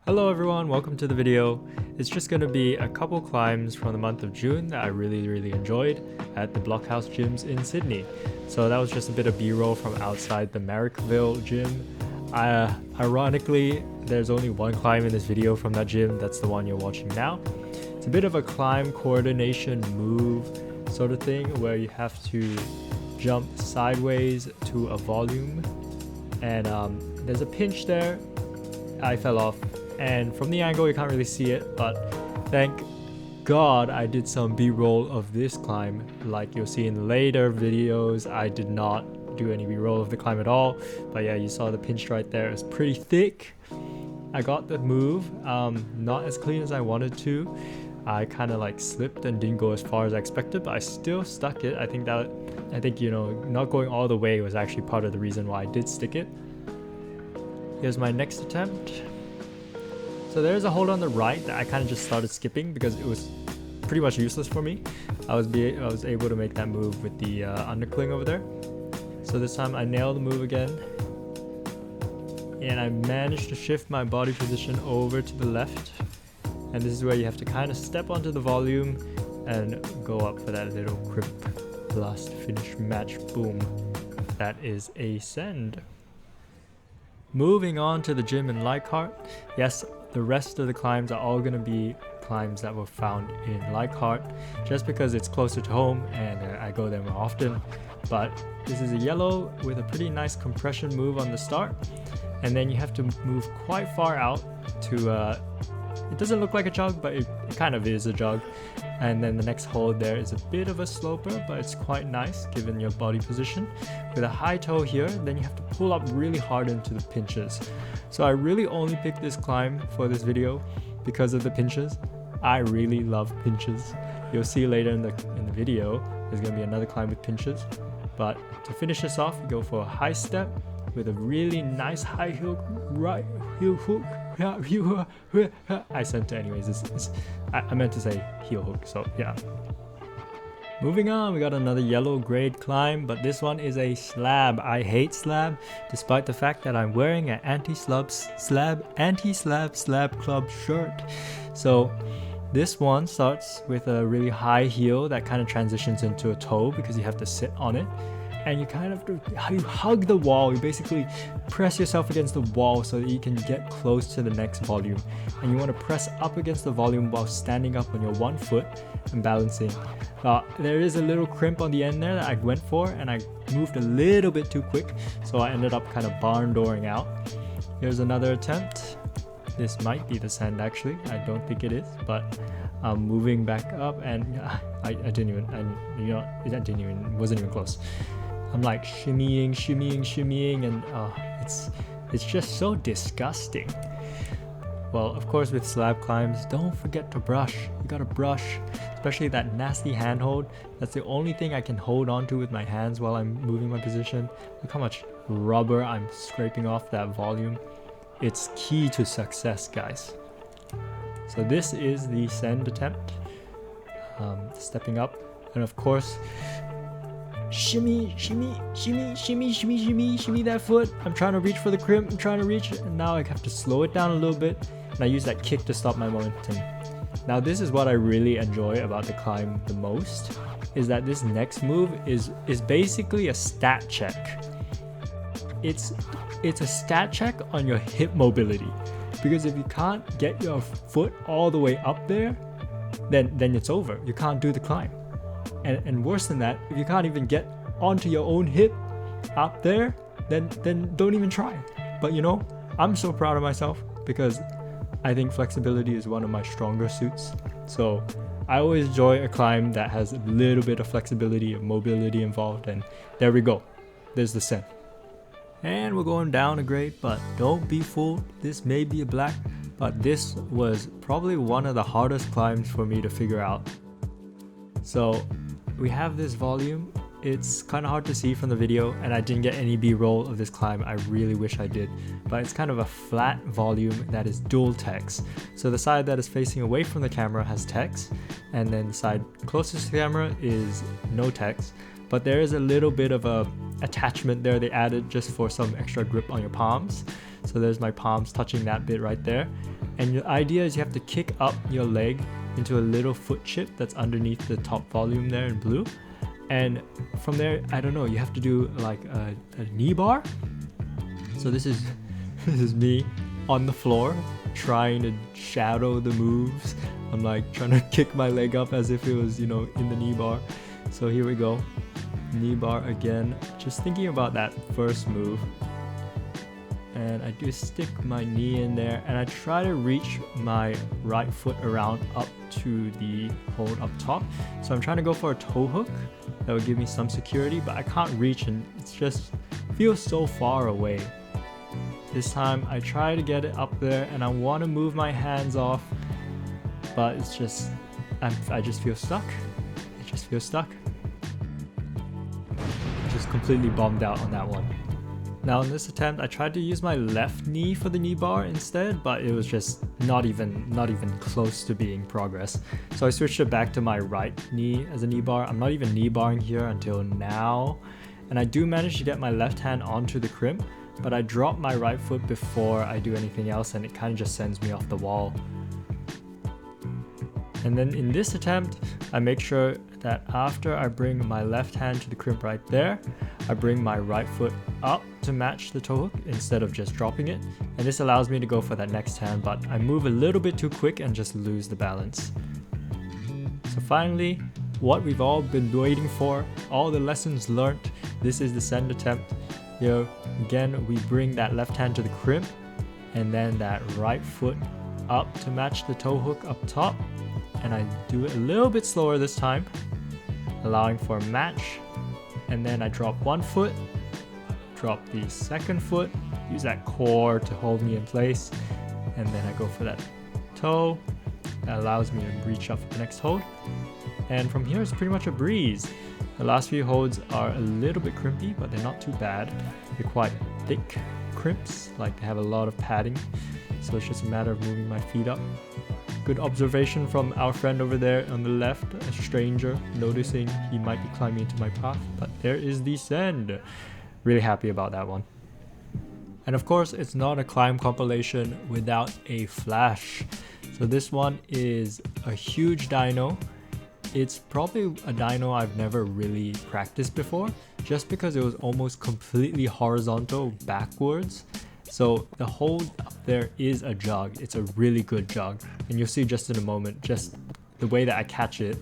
Hello everyone, welcome to the video. It's just going to be a couple climbs from the month of June that I really enjoyed at the Blockhouse gyms in Sydney. So that was just a bit of b-roll from outside the Marrickville gym. Ironically, there's only one climb in this video from that gym. That's the one you're watching now. It's a bit of a climb coordination move sort of thing where you have to jump sideways to a volume, and there's a pinch there. I fell off, and from the angle you can't really see it, but thank God I did some b-roll of this climb. Like you'll see in later videos, I did not do any b-roll of the climb at all, but yeah, you saw the pinch right there. It's pretty thick. I got the move not as clean as I wanted to. I kind of like slipped and didn't go as far as I expected, but I still stuck it. I think you know, not going all the way was actually part of the reason why I did stick it. Here's my next attempt. So there's a hold on the right that I kind of just started skipping because it was pretty much useless for me. I was able to make that move with the undercling over there. So this time I nailed the move again, and I managed to shift my body position over to the left. And this is where you have to kind of step onto the volume and go up for that little crimp last finish match. Boom. That is a send. Moving on to the gym in Leichhardt. Yes, the rest of the climbs are all going to be climbs that were found in Leichhardt just because it's closer to home and I go there more often. But this is a yellow with a pretty nice compression move on the start, and then you have to move quite far out to it doesn't look like a jog, but it kind of is a jog. And then the next hold there is a bit of a sloper, but it's quite nice given your body position. With a high toe here, then you have to pull up really hard into the pinches. So I really only picked this climb for this video because of the pinches. I really love pinches. You'll see later in the video, there's going to be another climb with pinches. But to finish this off, you go for a high step with a really nice high heel, right heel hook. I sent it anyways. I meant to say heel hook, so yeah. Moving on, we got another yellow grade climb, but this one is a slab. I hate slab, despite the fact that I'm wearing an anti-slab club shirt. So this one starts with a really high heel that kind of transitions into a toe because you have to sit on it. And you kind of you hug the wall. You basically press yourself against the wall so that you can get close to the next volume. And you want to press up against the volume while standing up on your one foot and balancing. There is a little crimp on the end there that I went for, and I moved a little bit too quick, so I ended up kind of barn dooring out. Here's another attempt. This might be the send actually. I don't think it is, but I'm moving back up, and I didn't even, it wasn't even close. I'm like shimmying, and it's just so disgusting. Well, of course, with slab climbs, don't forget to brush. You gotta brush, especially that nasty handhold. That's the only thing I can hold on to with my hands while I'm moving my position. Look how much rubber I'm scraping off that volume. It's key to success, guys. So this is the send attempt. Stepping up, and of course, shimmy that foot. I'm trying to reach for the crimp, and now I have to slow it down a little bit, and I use that kick to stop my momentum. Now this is what I really enjoy about the climb the most, is that this next move is basically a stat check. It's a stat check on your hip mobility, because if you can't get your foot all the way up there, then it's over. You can't do the climb. And worse than that, if you can't even get onto your own hip up there, then don't even try. But you know, I'm so proud of myself because I think flexibility is one of my stronger suits. So I always enjoy a climb that has a little bit of flexibility and mobility involved, and there we go. There's the send. And we're going down a grade, but don't be fooled. This may be a black, but this was probably one of the hardest climbs for me to figure out. So we have this volume. It's kind of hard to see from the video, and I didn't get any b-roll of this climb. I really wish I did, but it's kind of a flat volume that is dual text. So the side that is facing away from the camera has text, and then the side closest to the camera is no text. But there is a little bit of a attachment there they added just for some extra grip on your palms. So there's my palms touching that bit right there. And the idea is you have to kick up your leg into a little foot chip that's underneath the top volume there in blue. And from there, I don't know, you have to do like a knee bar. So this is me on the floor trying to shadow the moves. I'm like trying to kick my leg up as if it was, you know, in the knee bar. So here we go. Knee bar again. Just thinking about that first move. And I do stick my knee in there and I try to reach my right foot around up to the hold up top. So I'm trying to go for a toe hook that would give me some security, but I can't reach and it's just feels so far away. This time I try to get it up there and I want to move my hands off, but it's just, I just feel stuck. I just feel stuck. Just completely bombed out on that one. Now in this attempt, I tried to use my left knee for the knee bar instead, but it was just not even close to being progress. So I switched it back to my right knee as a knee bar. I'm not even knee barring here until now. And I do manage to get my left hand onto the crimp, but I drop my right foot before I do anything else and it kind of just sends me off the wall. And then in this attempt, I make sure that after I bring my left hand to the crimp right there, I bring my right foot up to match the toe hook instead of just dropping it. And this allows me to go for that next hand, but I move a little bit too quick and just lose the balance. So finally, what we've all been waiting for, all the lessons learned, this is the send attempt. Here, again, we bring that left hand to the crimp and then that right foot up to match the toe hook up top. And I do it a little bit slower this time, allowing for a match. And then I drop one foot, drop the second foot, use that core to hold me in place. And then I go for that toe. That allows me to reach up for the next hold. And from here, it's pretty much a breeze. The last few holds are a little bit crimpy, but they're not too bad. They're quite thick crimps, like they have a lot of padding. So it's just a matter of moving my feet up. Good observation from our friend over there on the left, a stranger noticing he might be climbing into my path, but there is the send. Really happy about that one. And of course, it's not a climb compilation without a flash. So this one is a huge dyno. It's probably a dyno I've never really practiced before, just because it was almost completely horizontal backwards. So the hold up there is a jug. It's a really good jug. And you'll see just in a moment, just the way that I catch it.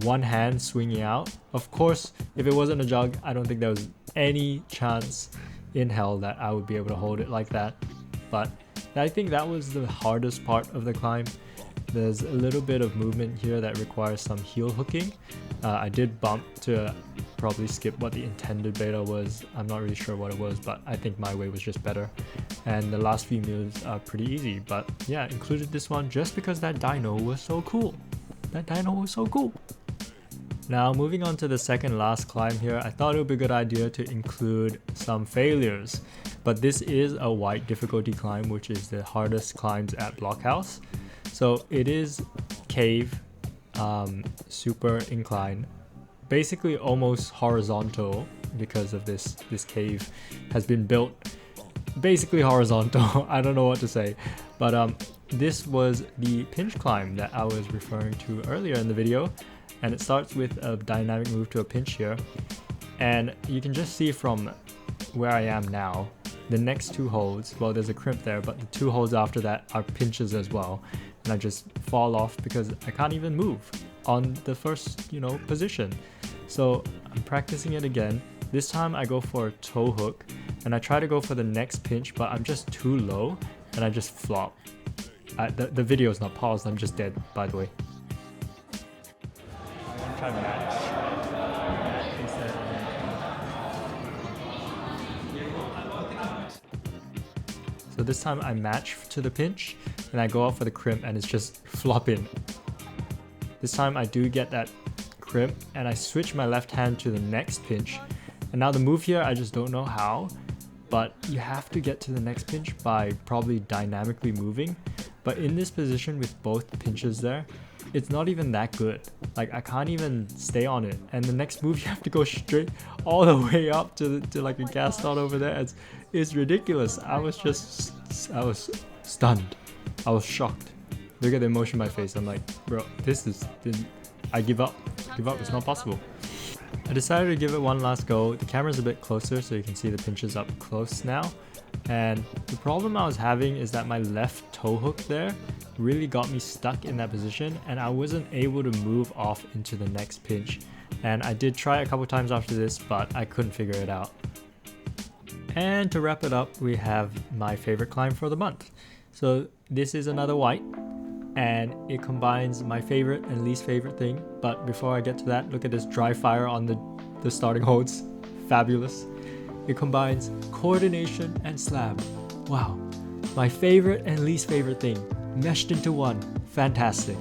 One hand swinging out. Of course, if it wasn't a jug, I don't think there was any chance in hell that I would be able to hold it like that. But I think that was the hardest part of the climb. There's a little bit of movement here that requires some heel hooking. I did bump to probably skip what the intended beta was. I'm not really sure what it was, but I think my way was just better. And the last few moves are pretty easy, but yeah, included this one just because that dyno was so cool. That dyno was so cool. Now moving on to the second last climb here, I thought it would be a good idea to include some failures. But this is a white difficulty climb, which is the hardest climbs at Blockhouse. So it is cave, super incline, basically almost horizontal because of this cave has been built basically horizontal. I don't know what to say, but this was the pinch climb that I was referring to earlier in the video, and it starts with a dynamic move to a pinch here, and you can just see from where I am now, the next two holds, well, there's a crimp there, but the two holds after that are pinches as well. And I just fall off because I can't even move on the first, position. So I'm practicing it again. This time I go for a toe hook and I try to go for the next pinch, but I'm just too low and I just flop. The video is not paused, I'm just dead, by the way. I want to try match instead. So this time I match to the pinch and I go out for the crimp and it's just flopping. This time I do get that crimp and I switch my left hand to the next pinch. And now the move here, I just don't know how, but you have to get to the next pinch by probably dynamically moving. But in this position with both pinches there, it's not even that good. Like I can't even stay on it. And the next move you have to go straight all the way up to like a gas start over there. It's ridiculous. I was stunned. I was shocked. Look at the emotion in my face. I'm like, bro, I give up. It's not possible. I decided to give it one last go. The camera's a bit closer so you can see the pinches up close now. And the problem I was having is that my left toe hook there really got me stuck in that position and I wasn't able to move off into the next pinch. And I did try a couple times after this, but I couldn't figure it out. And to wrap it up, we have my favorite climb for the month. So this is another white, and it combines my favorite and least favorite thing. But before I get to that, look at this dry fire on the starting holds. Fabulous. It combines coordination and slab. Wow. My favorite and least favorite thing meshed into one. Fantastic.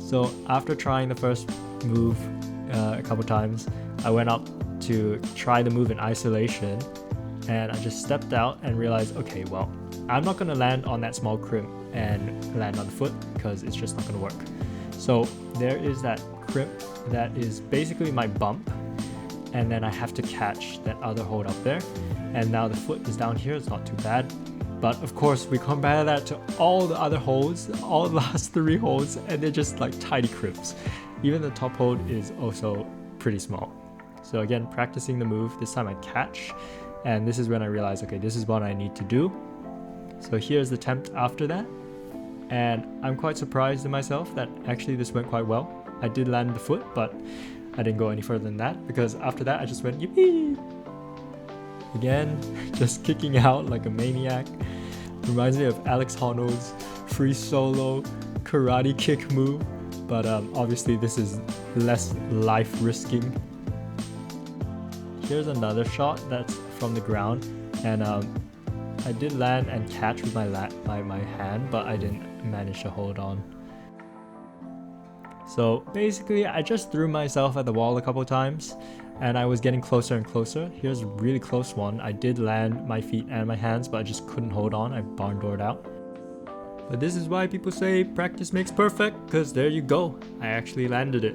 So after trying the first move a couple times, I went up to try the move in isolation, and I just stepped out and realized, okay, well, I'm not going to land on that small crimp and land on the foot because it's just not going to work. So there is that crimp that is basically my bump, and then I have to catch that other hold up there, and now the foot is down here. It's not too bad, but of course we compare that to all the other holds, all the last 3 holds, and they're just like tiny crimps. Even the top hold is also pretty small. So again, practicing the move, this time I catch, and this is when I realized, okay, this is what I need to do. So here's the attempt after that, and I'm quite surprised in myself that actually this went quite well. I did land the foot, but I didn't go any further than that, because after that I just went yippee! Again, just kicking out like a maniac. Reminds me of Alex Honnold's free solo karate kick move, but obviously this is less life risking. Here's another shot that's from the ground, and I did land and catch with my hand, but I didn't manage to hold on. So basically I just threw myself at the wall a couple times, and I was getting closer and closer. Here's a really close one. I did land my feet and my hands, but I just couldn't hold on. I barn doored out. But this is why people say practice makes perfect, because there you go. I actually landed it.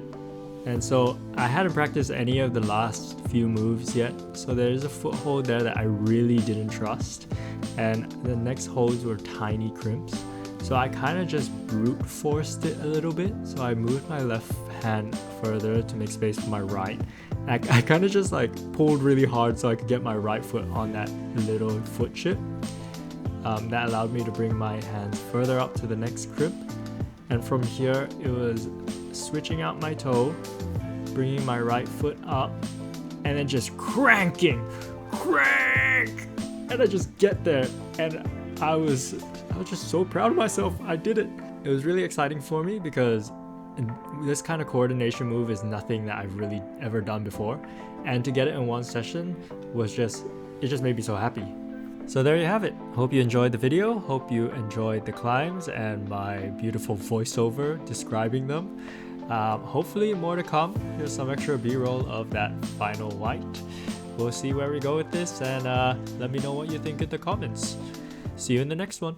And so I hadn't practiced any of the last few moves yet, so there is a foothold there that I really didn't trust, and the next holds were tiny crimps. So I kind of just brute forced it a little bit. So I moved my left hand further to make space for my right. I kind of just like pulled really hard so I could get my right foot on that little foot chip. That allowed me to bring my hands further up to the next crimp. And from here, it was switching out my toe, bringing my right foot up, and then just cranking, and I just get there, and I was just so proud of myself. I did it. It was really exciting for me because this kind of coordination move is nothing that I've really ever done before, and to get it in one session was just made me so happy. So there you have it. Hope you enjoyed the video. Hope you enjoyed the climbs and my beautiful voiceover describing them. Hopefully more to come. Here's some extra b-roll of that final white. We'll see where we go with this, and let me know what you think in the comments. See you in the next one.